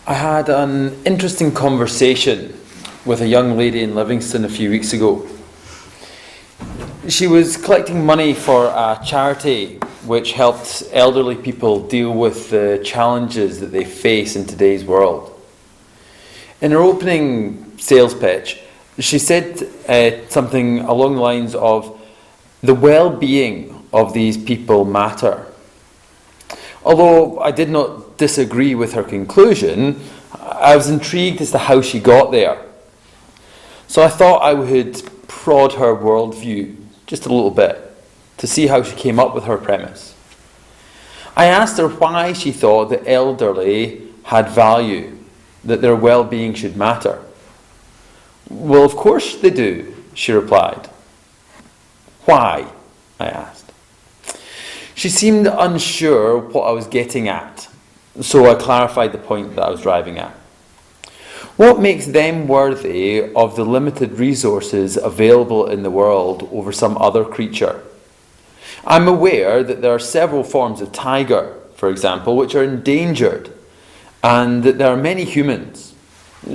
I had an interesting conversation with a young lady in Livingston a few weeks ago. She was collecting money for a charity which helps elderly people deal with the challenges that they face in today's world. In her opening sales pitch, she said something along the lines of, "The well-being of these people matter." Although I did not disagree with her conclusion, I was intrigued as to how she got there. So I thought I would prod her worldview just a little bit to see how she came up with her premise. I asked her why she thought the elderly had value, that their well-being should matter. "Well, of course they do," she replied. "Why?" I asked. She seemed unsure what I was getting at, so I clarified the point that I was driving at. What makes them worthy of the limited resources available in the world over some other creature? I'm aware that there are several forms of tiger, for example, which are endangered, and that there are many humans.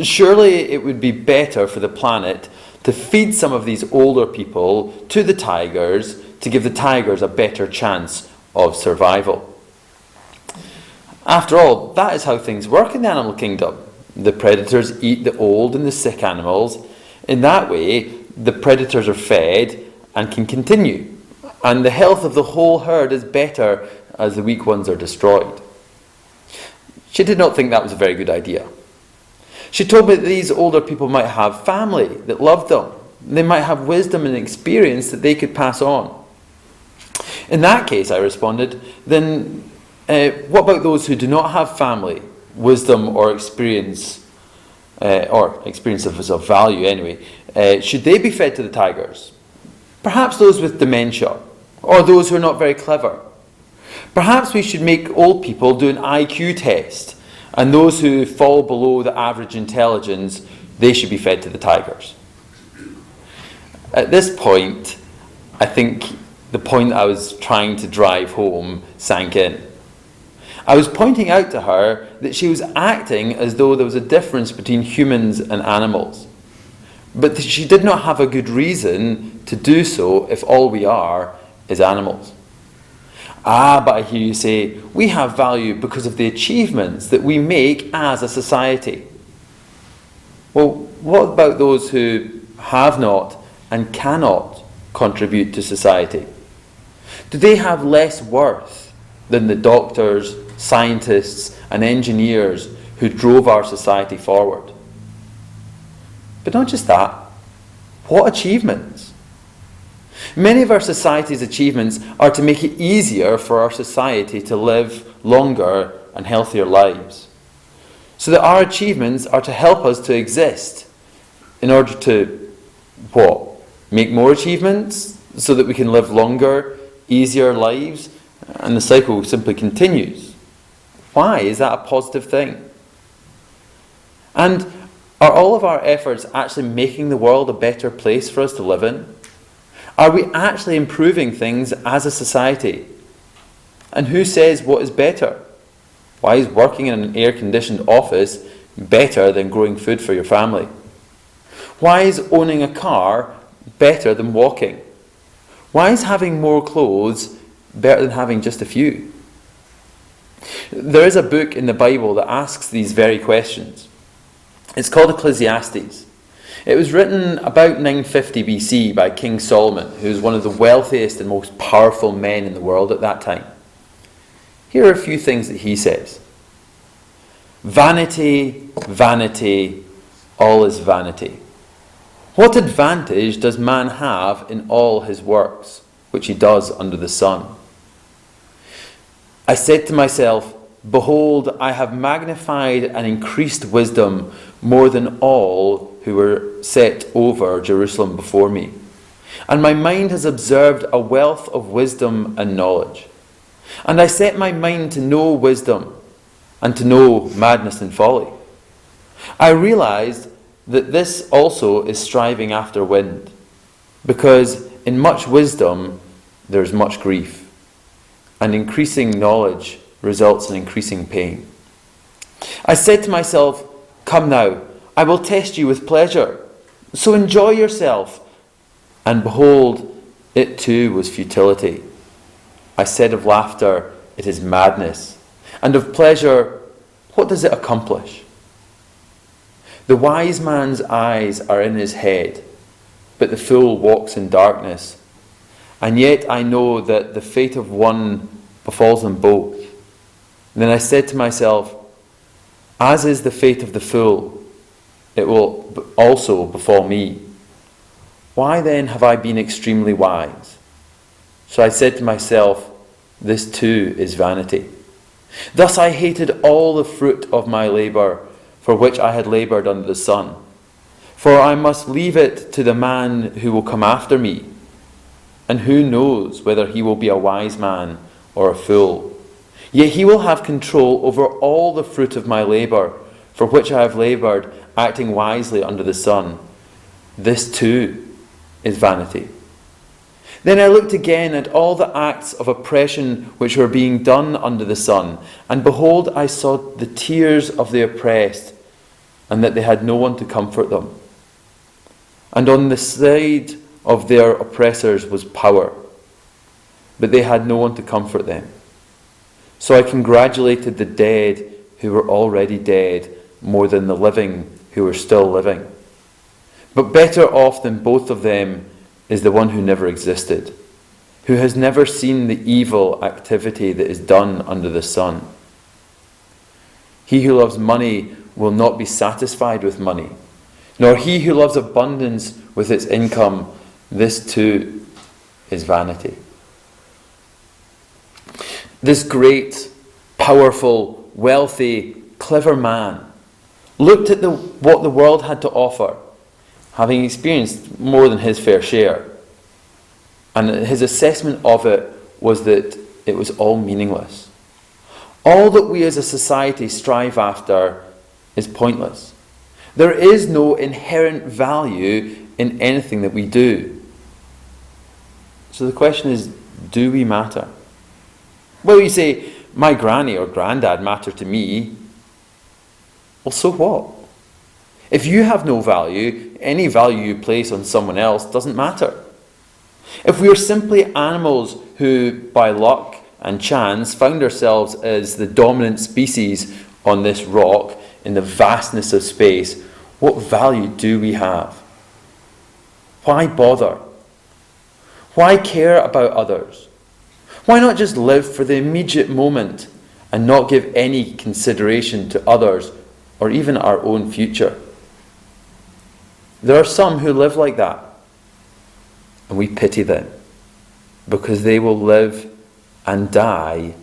Surely it would be better for the planet to feed some of these older people to the tigers to give the tigers a better chance of survival. After all, that is how things work in the animal kingdom. The predators eat the old and the sick animals. In that way, the predators are fed and can continue, and the health of the whole herd is better as the weak ones are destroyed. She did not think that was a very good idea. She told me that these older people might have family that loved them. They might have wisdom and experience that they could pass on. In that case, I responded, then what about those who do not have family, wisdom or experience of value anyway? Should they be fed to the tigers? Perhaps those with dementia, or those who are not very clever. Perhaps we should make old people do an IQ test, and those who fall below the average intelligence, they should be fed to the tigers. At this point, I think the point I was trying to drive home sank in. I was pointing out to her that she was acting as though there was a difference between humans and animals. But she did not have a good reason to do so if all we are is animals. But I hear you say, we have value because of the achievements that we make as a society. Well, what about those who have not and cannot contribute to society? Do they have less worth than the doctors, scientists, and engineers who drove our society forward? But not just that. What achievements? Many of our society's achievements are to make it easier for our society to live longer and healthier lives. So that our achievements are to help us to exist in order to, what? Make more achievements so that we can live longer, easier lives, and the cycle simply continues. Why is that a positive thing? And are all of our efforts actually making the world a better place for us to live in? Are we actually improving things as a society? And who says what is better? Why is working in an air-conditioned office better than growing food for your family? Why is owning a car better than walking? Why is having more clothes better than having just a few? There is a book in the Bible that asks these very questions. It's called Ecclesiastes. It was written about 950 BC by King Solomon, who was one of the wealthiest and most powerful men in the world at that time. Here are a few things that he says. "Vanity, vanity, all is vanity. What advantage does man have in all his works, which he does under the sun? I said to myself, behold, I have magnified and increased wisdom more than all who were set over Jerusalem before me. And my mind has observed a wealth of wisdom and knowledge. And I set my mind to know wisdom and to know madness and folly. I realized that this also is striving after wind, because in much wisdom there is much grief, and increasing knowledge results in increasing pain. I said to myself, "Come now, I will test you with pleasure. So enjoy yourself." And behold, it too was futility. I said of laughter, "It is madness." And of pleasure, what does it accomplish? The wise man's eyes are in his head, but the fool walks in darkness. And yet I know that the fate of one befalls them both. And then I said to myself, as is the fate of the fool, it will also befall me. Why then have I been extremely wise? So I said to myself, this too is vanity. Thus I hated all the fruit of my labour, for which I had laboured under the sun. For I must leave it to the man who will come after me. And who knows whether he will be a wise man or a fool. Yet he will have control over all the fruit of my labour, for which I have laboured, acting wisely under the sun. This too is vanity. Then I looked again at all the acts of oppression which were being done under the sun, and behold, I saw the tears of the oppressed, and that they had no one to comfort them. And on the side of their oppressors was power, but they had no one to comfort them. So I congratulated the dead who were already dead more than the living who were still living. But better off than both of them is the one who never existed, who has never seen the evil activity that is done under the sun. He who loves money will not be satisfied with money, nor he who loves abundance with its income. This too is vanity. This great, powerful, wealthy, clever man looked at what the world had to offer, having experienced more than his fair share. And his assessment of it was that it was all meaningless. All that we as a society strive after is pointless. There is no inherent value in anything that we do. So the question is, do we matter? Well, you say, my granny or granddad matter to me. Well, so what? If you have no value, any value you place on someone else doesn't matter. If we are simply animals who, by luck and chance, found ourselves as the dominant species on this rock in the vastness of space, what value do we have? Why bother? Why care about others? Why not just live for the immediate moment and not give any consideration to others or even our own future? There are some who live like that, and we pity them because they will live and die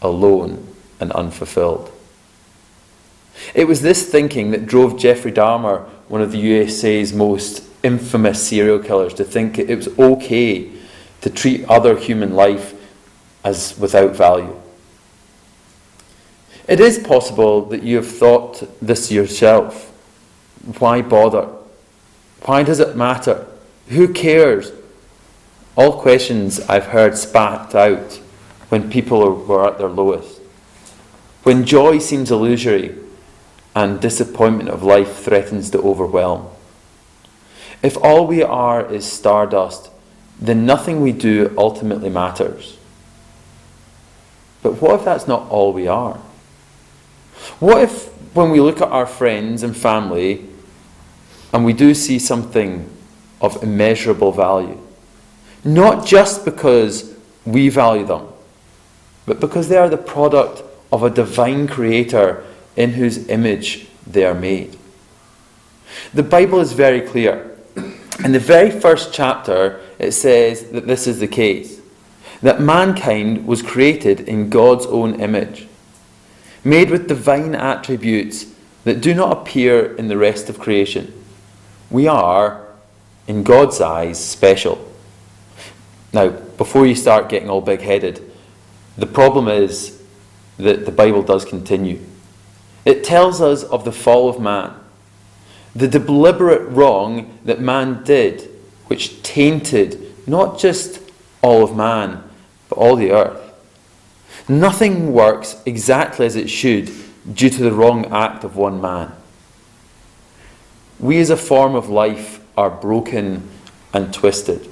alone and unfulfilled. It was this thinking that drove Jeffrey Dahmer, one of the USA's most infamous serial killers, to think it was okay to treat other human life as without value. It is possible that you have thought this yourself. Why bother? Why does it matter? Who cares? All questions I've heard spat out when people were at their lowest. When joy seems illusory and disappointment of life threatens to overwhelm. If all we are is stardust, then nothing we do ultimately matters. But what if that's not all we are? What if when we look at our friends and family and we do see something of immeasurable value, not just because we value them, but because they are the product of a divine creator in whose image they are made? The Bible is very clear. In the very first chapter, it says that this is the case, that mankind was created in God's own image, made with divine attributes that do not appear in the rest of creation. We are, in God's eyes, special. Now, before you start getting all big-headed, the problem is that the Bible does continue. It tells us of the fall of man, the deliberate wrong that man did, which tainted not just all of man, but all the earth. Nothing works exactly as it should due to the wrong act of one man. We as a form of life are broken and twisted.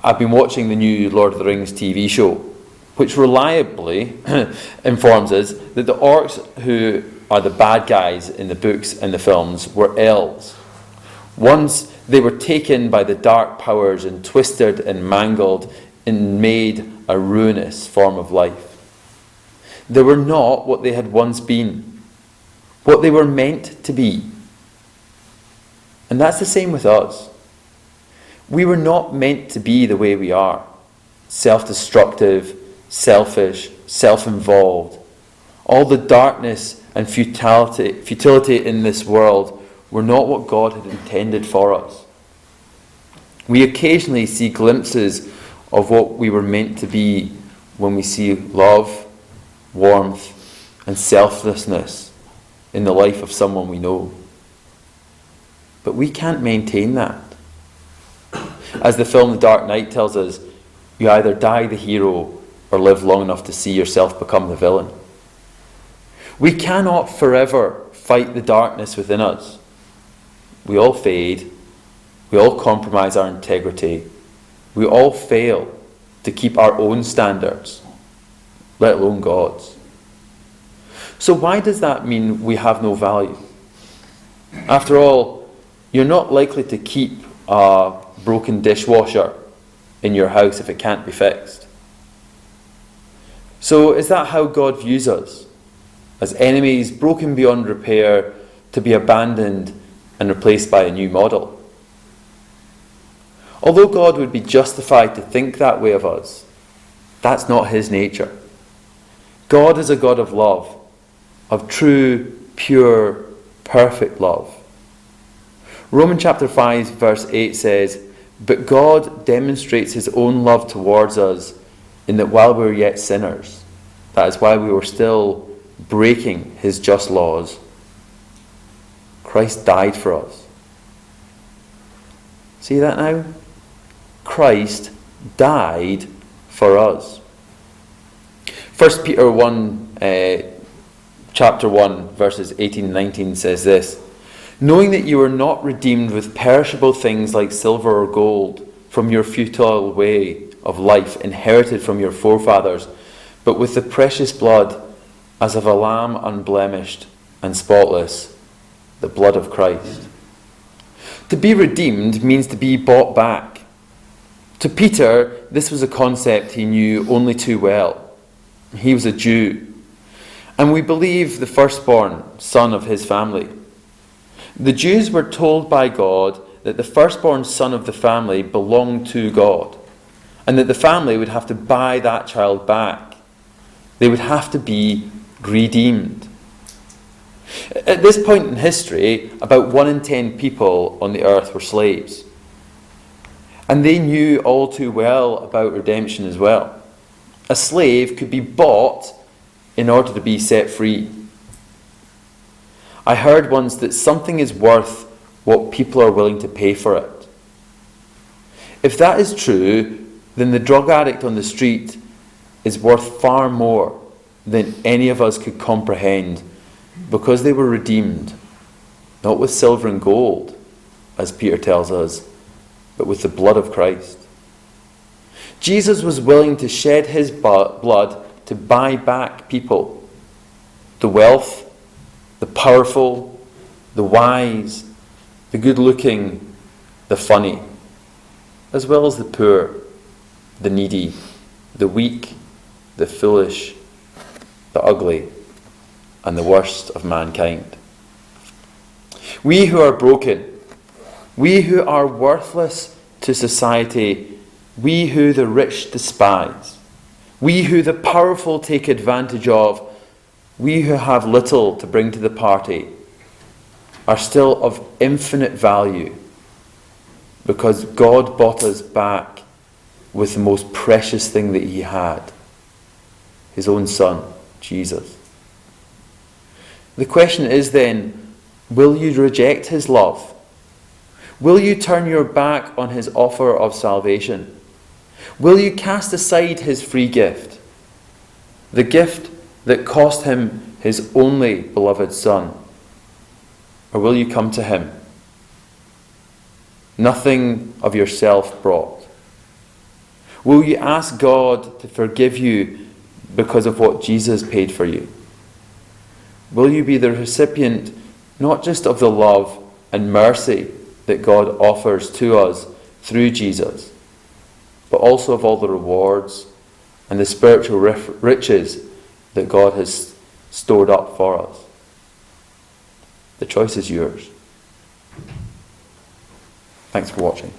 I've been watching the new Lord of the Rings TV show, which reliably informs us that the orcs who are the bad guys in the books and the films were elves. Once they were taken by the dark powers and twisted and mangled and made a ruinous form of life. They were not what they had once been, what they were meant to be. And that's the same with us. We were not meant to be the way we are, self-destructive, selfish, self-involved. All the darkness and futility in this world were not what God had intended for us. We occasionally see glimpses of what we were meant to be when we see love, warmth, and selflessness in the life of someone we know. But we can't maintain that. As the film The Dark Knight tells us, you either die the hero or live long enough to see yourself become the villain. We cannot forever fight the darkness within us. We all fade. We all compromise our integrity. We all fail to keep our own standards, let alone God's. So why does that mean we have no value? After all, you're not likely to keep a broken dishwasher in your house if it can't be fixed. So is that how God views us? As enemies broken beyond repair, to be abandoned and replaced by a new model? Although God would be justified to think that way of us, that's not his nature. God is a God of love, of true, pure, perfect love. Romans chapter 5 verse 8 says, "But God demonstrates his own love towards us in that while we were yet sinners," that is, while we were still breaking his just laws, Christ died for us. See that now? Christ died for us. 1 Peter 1, chapter 1, verses 18 and 19 says this, "Knowing that you are not redeemed with perishable things like silver or gold from your futile way of life inherited from your forefathers, but with the precious blood as of a lamb unblemished and spotless, the blood of Christ." To be redeemed means to be bought back. To Peter, this was a concept he knew only too well. He was a Jew, and we believe the firstborn son of his family. The Jews were told by God that the firstborn son of the family belonged to God, and that the family would have to buy that child back. They would have to be redeemed. At this point in history, about 1 in 10 people on the earth were slaves. And they knew all too well about redemption as well. A slave could be bought in order to be set free. I heard once that something is worth what people are willing to pay for it. If that is true, then the drug addict on the street is worth far more than any of us could comprehend, because they were redeemed, not with silver and gold, as Peter tells us, but with the blood of Christ. Jesus was willing to shed his blood to buy back people, the wealth, the powerful, the wise, the good-looking, the funny, as well as the poor, the needy, the weak, the foolish, the ugly, and the worst of mankind. We who are broken, we who are worthless to society, we who the rich despise, we who the powerful take advantage of, we who have little to bring to the party, are still of infinite value, because God bought us back with the most precious thing that he had, his own Son, Jesus. The question is then, will you reject his love? Will you turn your back on his offer of salvation? Will you cast aside his free gift? The gift that cost him his only beloved Son? Or will you come to him, nothing of yourself brought? Will you ask God to forgive you because of what Jesus paid for you? Will you be the recipient not just of the love and mercy that God offers to us through Jesus, but also of all the rewards and the spiritual riches that God has stored up for us? The choice is yours. Thanks for watching.